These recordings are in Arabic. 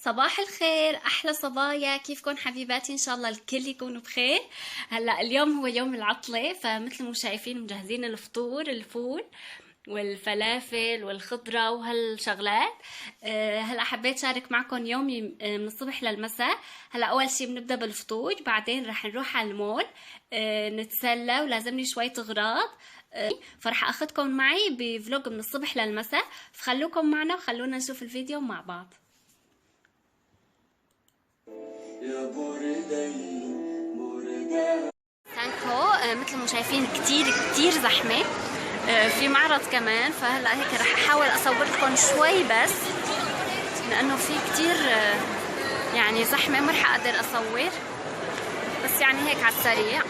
صباح الخير، احلى صبايا. كيفكن حبيباتي؟ ان شاء الله الكل يكونوا بخير. هلا اليوم هو يوم العطله، فمثل ما شايفين مجهزين الفطور، الفول والفلافل والخضره وهالشغلات. هلا حبيت شارك معكم يومي من الصبح للمساء. هلا اول شي بنبدا بالفطور، بعدين رح نروح على المول نتسلى، ولازمني شويه اغراض. فرح اخدكم معي بفلوج من الصبح للمساء، فخلوكم معنا وخلونا نشوف الفيديو مع بعض. يا سانكو مثل ما شايفين كتير كتير زحمة. في معرض كمان، فهلا هيك رح احاول اصور لكم شوي بس، لانه في كتير يعني زحمة، ما رح اقدر اصور، بس يعني هيك على السريع.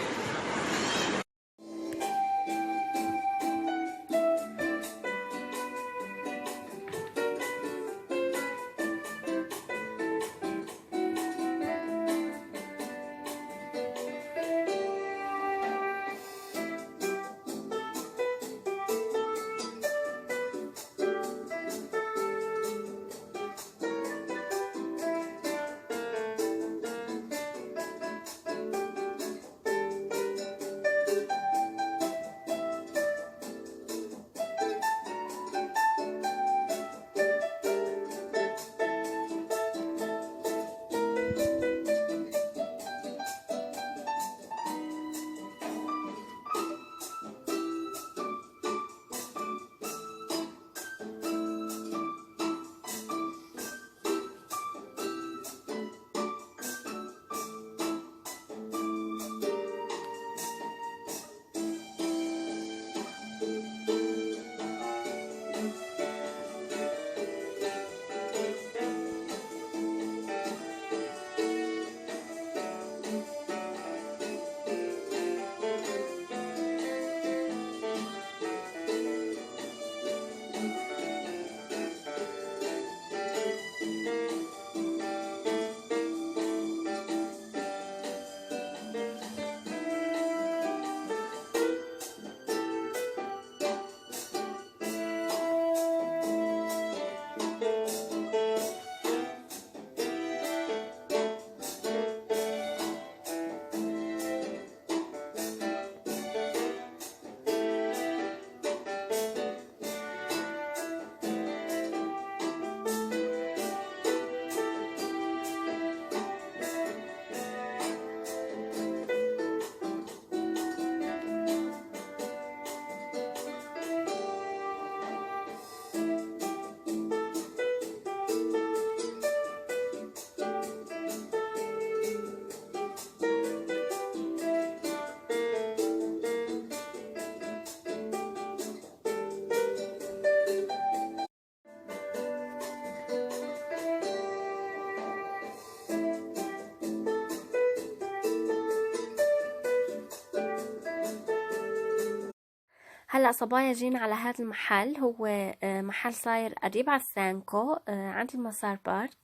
هلا صبايا جينا على هذا المحل. هو محل صاير قريب على السانكو، عند المسار بارك،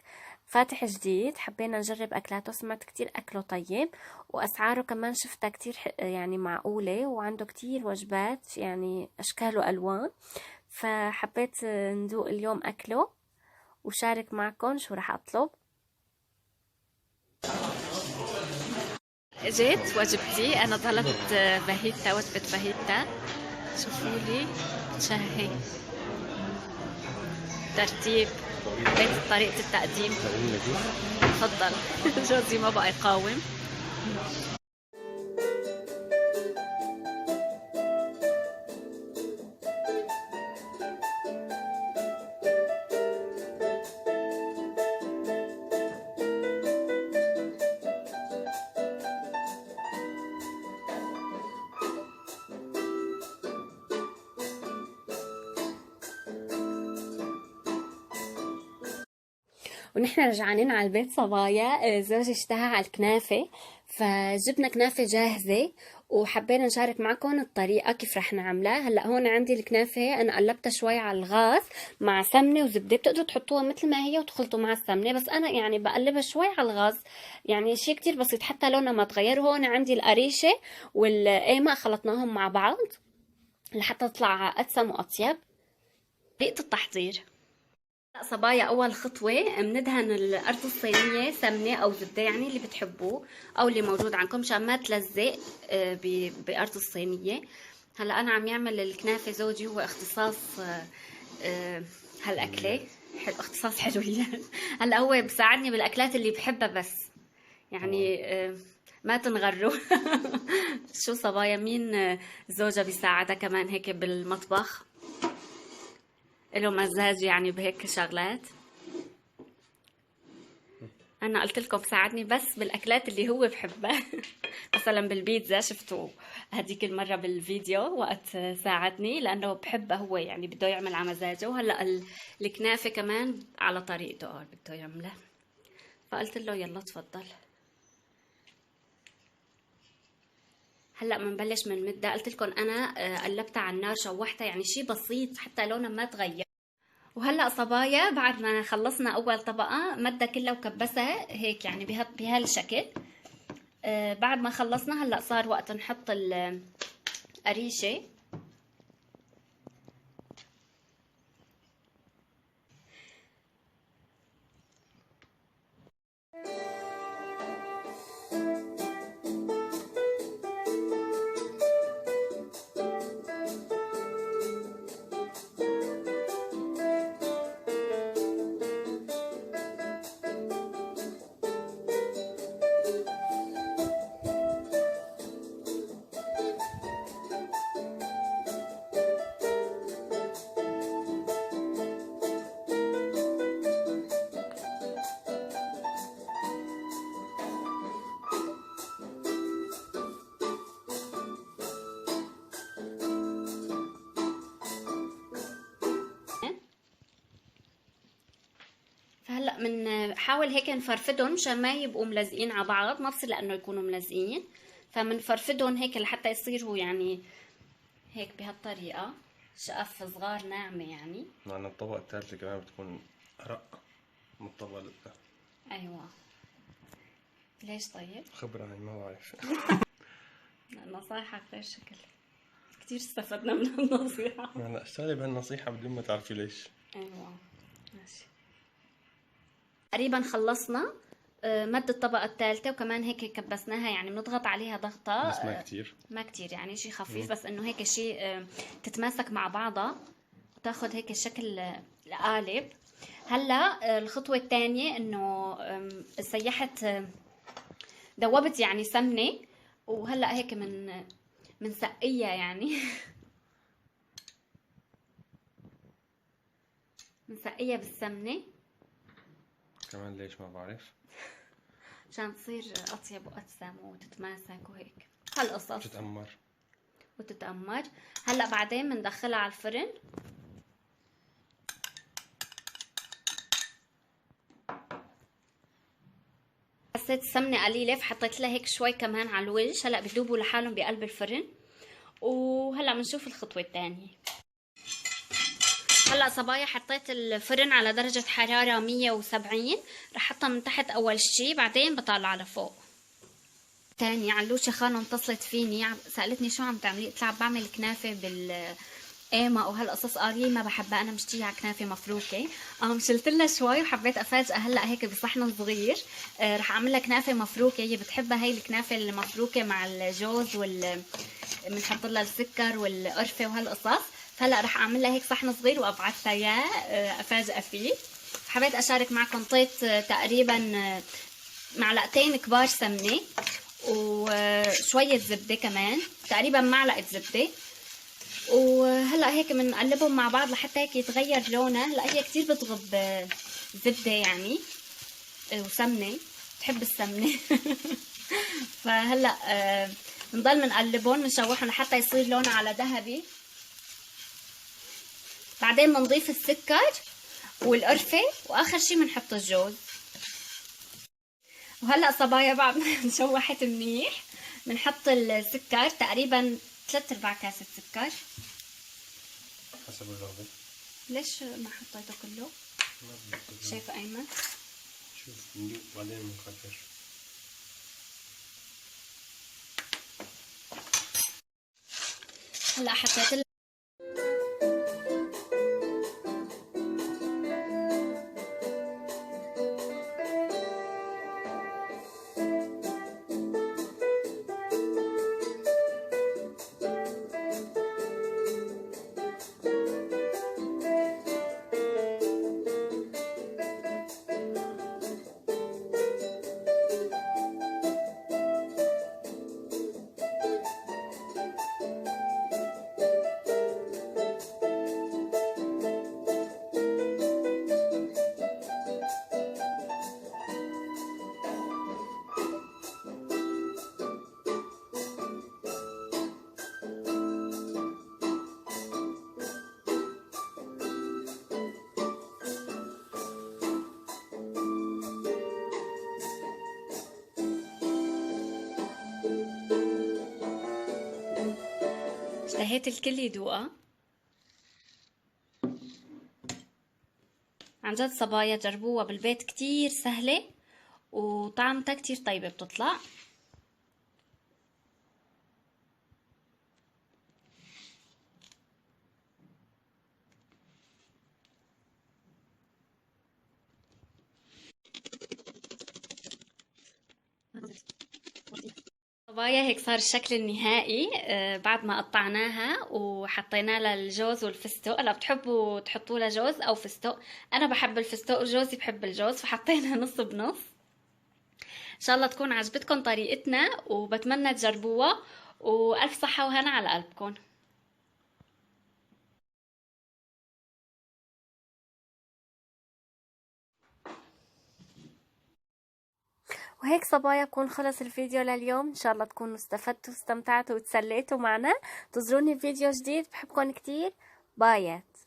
فاتح جديد. حبينا نجرب اكلاته، سمعت كتير اكله طيب، واسعاره كمان شفتها كتير يعني معقولة، وعنده كتير وجبات يعني اشكال والوان. فحبيت ندوق اليوم اكله وشارك معكم شو رح اطلب. جيت وجبتي، انا طلبت فاهيتا، وجبة فاهيتا. شوفوا لي تشهي ترتيب، حبيت طريقة التقديم. تفضل. جوزي ما بقى يقاوم. ونحن رجعانين على البيت صبايا. زوجي اشتهى على الكنافة، فجبنا كنافة جاهزة وحبينا نشارك معكم الطريقة كيف رح نعملها. هلا هون عندي الكنافة انا قلبتها شوي على الغاز مع سمنة وزبدة، بتقدروا تحطوها مثل ما هي وتخلطوا مع السمنة، بس انا يعني بقلبها شوي على الغاز، يعني شيء كتير بسيط حتى لونها ما تغير. هون عندي القريشة والقيمة خلطناهم مع بعض لحتى تطلع أدسم وأطيب. طريقة التحضير: صبايا اول خطوه بندهن الارض الصينيه سمنه او زبده، يعني اللي بتحبوه او اللي موجود عندكم، مشان ما تلزق بارض الصينيه. هلا انا عم يعمل الكنافه زوجي، هو اختصاص هالاكله، اختصاص حلويات. هلا هو بساعدني بالاكلات اللي بحبها، بس يعني ما تنغروا. شو صبايا، مين زوجها بيساعدها كمان هيك بالمطبخ، له مزاج يعني بهيك شغلات. انا قلت لكم ساعدني بس بالاكلات اللي هو بحبها. مثلا بالبيتزا شفتوا هديك المره بالفيديو وقت ساعدني، لانه بحبه هو، يعني بده يعمل على مزاجه. وهلا الكنافه كمان على طريقته بده يعملها، فقلت له يلا تفضل. هلا بنبلش من مدة. قلت لكم انا قلبتها على النار، شوحتها يعني شيء بسيط حتى لونها ما تغير. وهلا صبايا بعد ما خلصنا اول طبقه مدة كلها وكبسها هيك يعني بهالشكل. بعد ما خلصنا هلا صار وقت نحط القريشه. فهلا بنحاول هيك نفرفدهم مشان ما يبقوا ملزقين على بعض، ما بصير لانه يكونوا ملزقين، فبنفرفدهم هيك لحتى يصيروا يعني هيك بهالطريقه، شقف صغار ناعمه يعني. مع ان الطبقة الثالثة كمان بتكون أرق من الطبقة الأولى. ايوه. ليش طيب؟ خبرة هاي ما بعرف. نصايحك غير شكل، كتير استفدنا من النصيحة. هلا اشتغلي بهالنصيحة بدون ما تعرفي ليش. ايوه ماشي. تقريبا خلصنا مد الطبقة الثالثة، وكمان هيك كبسناها، يعني بنضغط عليها ضغطة بس ما كتير. ما كتير، يعني شيء خفيف، بس انه هيك شيء تتماسك مع بعضها وتاخذ هيك الشكل القالب. هلا الخطوة الثانية انه سيحت دوبت يعني سمنة، وهلا هيك من سقية يعني. بنسقيها بالسمنة كمان ليش ما بعرف. عشان تصير أطيب وأدسم وتتماسك وهيك هالقصص تتأمر. وتتأمر. هلأ بعدين بندخلها على الفرن. حسيت السمنة قليلة فحطيت لها هيك شوي كمان على الوجه. هلأ بدوبوا لحالهم بقلب الفرن. وهلأ بنشوف الخطوة الثانية. هلا صبايا حطيت الفرن على درجة حرارة 170. رح احطها من تحت اول شي، بعدين بطلع لفوق. تاني علوشة خانم اتصلت فيني سألتني شو عم تعملي، قلت لها بعمل كنافة قيمة وهالقصص. قالي ما بحبها انا، مشتيها على كنافة مفروكة. شلت لها شوي وحبيت افاجئها هلا هيك بصحن صغير. رح اعمل لها كنافة مفروكة، هي بتحبها هي الكنافة المفروكة مع الجوز بنحط لها السكر والقرفة وهالقصص. فهلا رح اعمل لها هيك صحن صغير وابعثها اياه افاجئها فيه. حبيت اشارك معكم. طيت تقريبا معلقتين كبار سمنه وشويه زبده، كمان تقريبا معلقه زبده. وهلا هيك بنقلبهم مع بعض لحتى هيك يتغير لونه. هلا هي كثير بتغب زبده يعني وسمنه، بتحب السمنه. فهلا بنضل بنقلبهم بنشوحهم لحتى يصير لونه على ذهبي. بعدين بنضيف السكر والقرفة، واخر شي بنحط الجوز. وهلا صبايا بعد ما شوحت منيح بنحط السكر، تقريبا 3/4 كاسة سكر حسب الرغبة. ليش ما حطيته كله؟ شايف ايمن؟ شوف بعدين بنخفف. هلا حطيت لهيك الكل يدوقها. عن جد صبايا جربوها بالبيت، كتير سهلة وطعمتها كتير طيبة بتطلع. صبايا هيك صار الشكل النهائي بعد ما قطعناها وحطينا لها الجوز والفستق. هلا بتحبوا تحطوا لها جوز او فستق؟ انا بحب الفستق وجوزي بحب الجوز، فحطينا نص بنص. ان شاء الله تكون عجبتكم طريقتنا وبتمنى تجربوها، والف صحة وهنا على قلبكم. وهيك صبايا بكون خلص الفيديو لليوم. ان شاء الله تكونوا استفدتوا واستمتعتوا وتسليتوا معنا. انتظروني بفيديو جديد، بحبكم كتير. بايات.